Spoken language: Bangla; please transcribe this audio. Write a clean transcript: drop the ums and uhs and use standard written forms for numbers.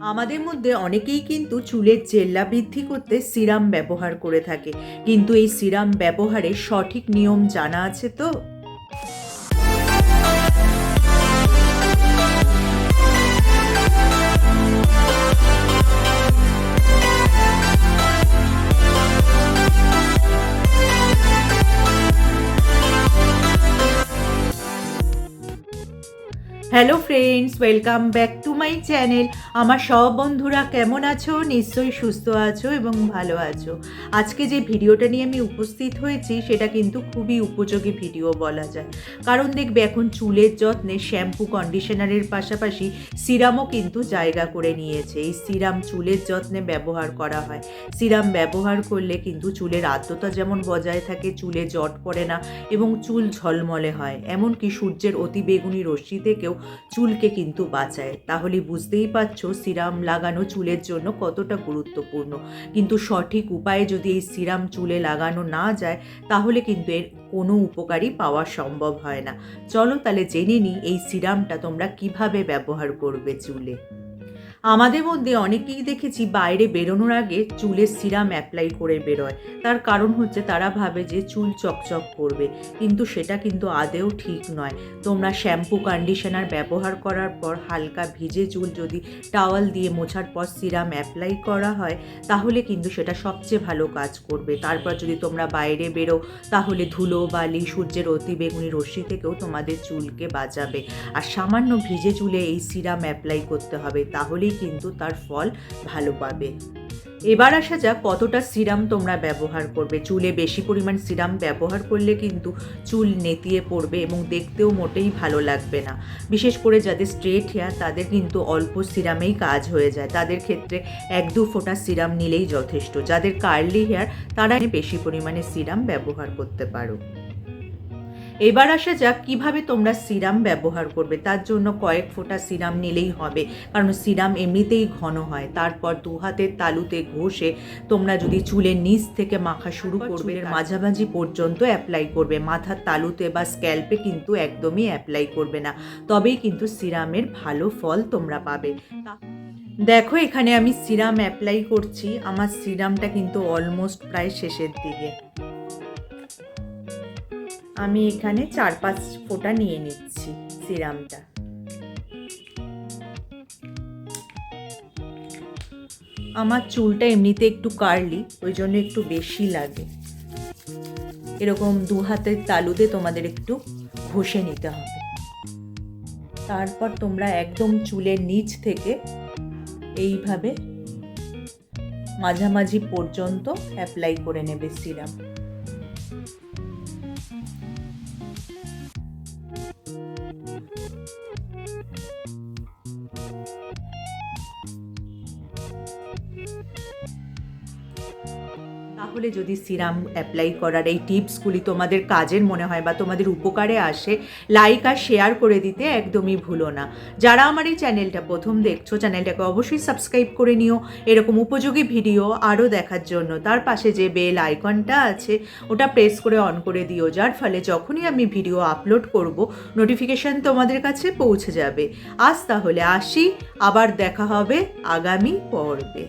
আমাদের মধ্যে অনেকেই কিন্তু চুলের জেল্লা বৃদ্ধি করতে সিরাম ব্যবহার করে থাকে, কিন্তু এই সিরাম ব্যবহারের সঠিক নিয়ম জানা আছে তো? Hello friends, welcome back to my channel. আমার সব বন্ধুরা কেমন আছো? নিশ্চয়ই সুস্থ আছো এবং ভালো আছো। আজকে যে ভিডিওটা নিয়ে আমি উপস্থিত হয়েছি সেটা কিন্তু খুবই উপযোগী ভিডিও বলা যায়। কারণ দেখবে এখন চুলের যত্নে শ্যাম্পু কন্ডিশনারের পাশাপাশি সিরামও কিন্তু জায়গা করে নিয়েছে। এই সিরাম চুলের যত্নে ব্যবহার করা হয়। সিরাম ব্যবহার করলে কিন্তু চুলের আর্দ্রতা যেমন বজায় থাকে, চুলে জট পড়ে না এবং চুল ঝলমলে হয়, এমনকি সূর্যের অতিবেগুনি রশ্মি থেকেও চুলকে কিন্তু বাঁচায়। তাহলে বুঝতেই পারছো সিরাম লাগানো চুলের জন্য কতটা গুরুত্বপূর্ণ। কিন্তু সঠিক উপায়ে যদি এই সিরাম চুলে লাগানো না যায় তাহলে কিন্তু এর কোনো উপকারই পাওয়া সম্ভব হয় না। চলো তাহলে জেনে নিই এই সিরামটা তোমরা কিভাবে ব্যবহার করবে চুলে। আমাদের মধ্যে অনেকেই দেখেছি বাইরে বেরোনোর আগে চুলের সিরাম অ্যাপ্লাই করে বেরোয়। তার কারণ হচ্ছে তারা ভাবে যে চুল চকচক করবে, কিন্তু সেটা কিন্তু আদৌ ঠিক নয়। তোমরা শ্যাম্পু কন্ডিশনার ব্যবহার করার পর হালকা ভিজে চুল যদি টাওয়াল দিয়ে মোছার পর সিরাম অ্যাপ্লাই করা হয় তাহলে কিন্তু সেটা সবচেয়ে ভালো কাজ করবে। তারপর যদি তোমরা বাইরে বেরো তাহলে ধুলো বালি সূর্যের অতিবেগুনি রশ্মি থেকেও তোমাদের চুলকে বাঁচাবে। আর সামান্য ভিজে চুলে এই সিরাম অ্যাপ্লাই করতে হবে, তাহলেই কিন্তু তার ফল ভালো পাবে। এবার আসা যাক কতটা সিরাম তোমরা ব্যবহার করবে। চুলে বেশি পরিমাণ সিরাম ব্যবহার করলে কিন্তু চুল নেতিয়ে পড়বে এবং দেখতেও মোটেই ভালো লাগবে না। বিশেষ করে যাদের স্ট্রেট হেয়ার তাদের কিন্তু অল্প সিরামেই কাজ হয়ে যায়। তাদের ক্ষেত্রে 1-2 ফোঁটা সিরাম নিলেই যথেষ্ট। যাদের কার্লি হেয়ার তারা বেশি পরিমাণে সিরাম ব্যবহার করতে পারো। এবার আসা যাক কীভাবে তোমরা সিরাম ব্যবহার করবে। তার জন্য কয়েক ফোঁটা সিরাম নিলেই হবে, কারণ সিরাম এমনিতেই ঘন হয়। তারপর 2 হাতের তালুতে ঘষে তোমরা যদি চুলের নিচ থেকে মাখা শুরু করবে, মাঝামাঝি পর্যন্ত অ্যাপ্লাই করবে। মাথার তালুতে বা স্ক্যাল্পে কিন্তু একদমই অ্যাপ্লাই করবে না, তবেই কিন্তু সিরামের ভালো ফল তোমরা পাবে। দেখো এখানে আমি সিরাম অ্যাপ্লাই করছি। আমার সিরামটা কিন্তু অলমোস্ট প্রায় শেষের দিকে। আমি এখানে 4-5 ফোঁটা নিয়ে নিচ্ছি সিরামটা। আমার চুলটা এমনিতে একটু কার্লি, ওই জন্য একটু বেশি লাগে। এরকম 2 হাতের তালুতে তোমাদের একটু ঘষে নিতে হবে। তারপর তোমরা একদম চুলের নিচ থেকে এইভাবে মাঝামাঝি পর্যন্ত অ্যাপ্লাই করে নেবে সিরাম। তাহলে যদি সিরাম অ্যাপ্লাই করার এই টিপসগুলি তোমাদের কাজের মনে হয় বা তোমাদের উপকারে আসে, লাইক আর শেয়ার করে দিতে একদমই ভুলো না। যারা আমার এই চ্যানেলটা প্রথম দেখছো, চ্যানেলটাকে অবশ্যই সাবস্ক্রাইব করে নিও এরকম উপযোগী ভিডিও আরও দেখার জন্য। তার পাশে যে বেল আইকনটা আছে ওটা প্রেস করে অন করে দিও, যার ফলে যখনই আমি ভিডিও আপলোড করব নোটিফিকেশান তোমাদের কাছে পৌঁছে যাবে। আজ তাহলে আসি, আবার দেখা হবে আগামী পর্বে।